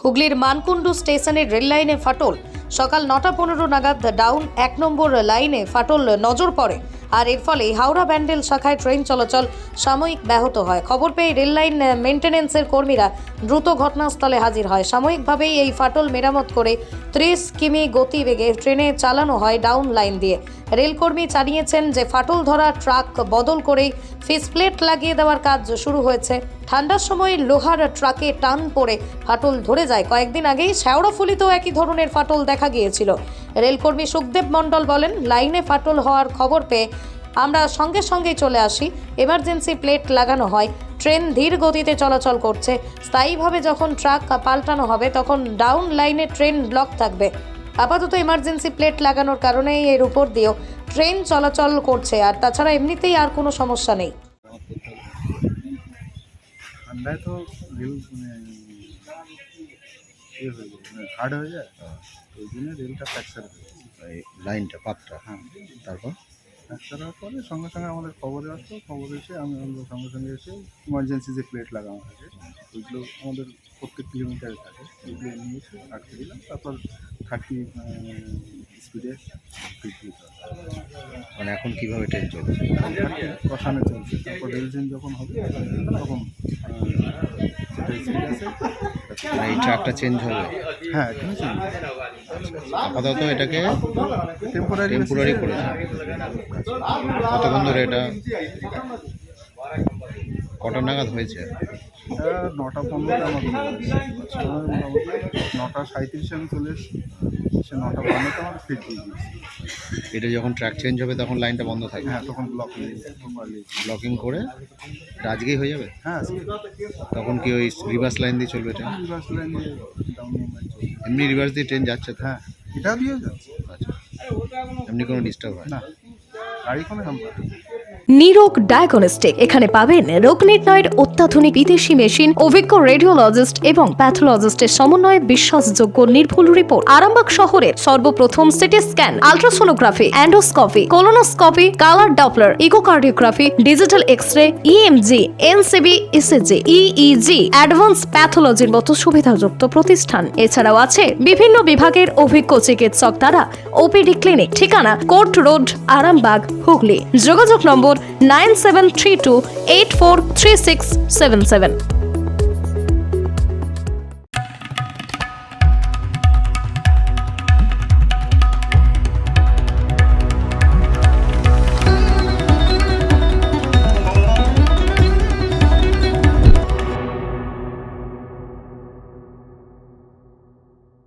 হুগলির মানকুণ্ডু স্টেশনের রেল লাইনে ফাটল। সকাল 9:15 নাগাদ ডাউন 1 নম্বর লাইনে ফাটল নজর পড়ে, আর এর ফলে হাওড়া ব্যান্ডেল শাখায় ট্রেন চলাচল সাময়িক ব্যাহত হয়। খবর পেয়ে রেল লাইন মেইনটেনেন্সের কর্মীরা দ্রুত ঘটনাস্থলে হাজির হয়। সাময়িকভাবেই এই ফাটল মেরামত করে 30 কিমি গতিবেগে ট্রেনে চালানো হয় ডাউন লাইন দিয়ে। রেলকর্মী জানিয়েছেন যে ফাটল ধরা ট্রাক বদল করেই ফেসপ্লেট লাগিয়ে দেওয়ার কাজ শুরু হয়েছে। ঠান্ডার সময় লোহার ট্রাকে টান পড়ে ফাটল ধরে যায়। কয়েকদিন আগেই শেওড়াফুলিতেও একই ধরনের ফাটল দেখা গিয়েছিল। রেলকর্মী সুখদেব মণ্ডল বলেন, লাইনে ফাটল হওয়ার খবর পেয়ে আমরা সঙ্গে সঙ্গেই চলে আসি। এমার্জেন্সি প্লেট লাগানো হয়। ট্রেন ধীর গতিতে চলাচল করছে। স্থায়ীভাবে যখন ট্রাক পাল্টানো হবে তখন ডাউন লাইনে ট্রেন ব্লক থাকবে। আপাতত এমার্জেন্সি প্লেট লাগানোর কারণেই এর উপর দিয়েও ট্রেন চলাচল করছে, আর তাছাড়া এমনিতেই আর কোনো সমস্যা নেই। ঠান্ডায় তো রেল হার্ড হয়ে যায়, ওই জন্য রেলটা ফ্র্যাকচার হয়ে যায়। এই লাইনটা পাতটা, হ্যাঁ, তারপর ফ্র্যাকচার হওয়ার পরে সঙ্গে সঙ্গে আমাদের খবরে আসতো। খবর এসে আমরা সঙ্গে সঙ্গে এসে ইমার্জেন্সি যে প্লেট লাগানো থাকে ওইগুলো আমাদের প্রত্যেক কিলোমিটারে থাকে, ওইগুলো নিয়ে এসে আটকে দিলাম। তারপর 30 স্পিডে ফিট দিতে হবে। মানে এখন কিভাবে ট্রেন চলছে? কষানো চলছে। তারপর রেল চেঞ্জ যখন হবে তখন যেটা স্পিড আছে মানে এই ট্রাকটা চেঞ্জ হবে? হ্যাঁ, এখানে চেঞ্জ আপাতত এটাকে টেম্পোরারি টেম্পোরারি করেছে। কতক্ষণ ধরে এটা কটা নাগাদ হয়েছে? 9:15 আমাদের মোটামুটি 9:37 আমি চলে এসেছি। সে 9:15 আমার ফিট দিয়ে দিয়েছি। এটা যখন ট্র্যাক চেঞ্জ হবে তখন লাইনটা বন্ধ থাকবে? হ্যাঁ, তখন ব্লকিং করে এটা আজকেই হয়ে যাবে? হ্যাঁ, তখন কি ওই রিভার্স লাইন দিয়ে চলবে ট্রেন? রিভার্স লাইন দিয়ে ডাউন মুভমেন্ট চলছে। এমনি রিভার্স দিয়ে ট্রেন যাচ্ছে তো? হ্যাঁ, এটা দিয়ে যাচ্ছে। আচ্ছা, এমনি কোনো ডিস্টার্ব হয় না, গাড়ি কোনো হামলা নেই। নিরোগ ডায়াগনস্টিক, এখানে পাবেন রোগ নির্ণয়ের অত্যাধুনিক বিদেশি মেশিন, অভিজ্ঞ রেডিওলজিস্ট এবং প্যাথোলজিস্টের সমন্বয়ে বিশ্বাসযোগ্য নির্ভুল রিপোর্ট। আরামবাগ শহরের সর্বপ্রথম CT scan, ultrasonography, endoscopy, colonoscopy, colour doppler, echocardiography, digital x-ray, EMG, NCB, ECG, EEG, advance প্যাথোলজির মতো সুবিধাযুক্ত প্রতিষ্ঠান। এছাড়াও আছে বিভিন্ন বিভাগের অভিজ্ঞ চিকিৎসক দ্বারা ওপিডি ক্লিনিক। ঠিকানা কোর্ট রোড, আরামবাগ, হুগলি। যোগাযোগ নম্বর 9732843677।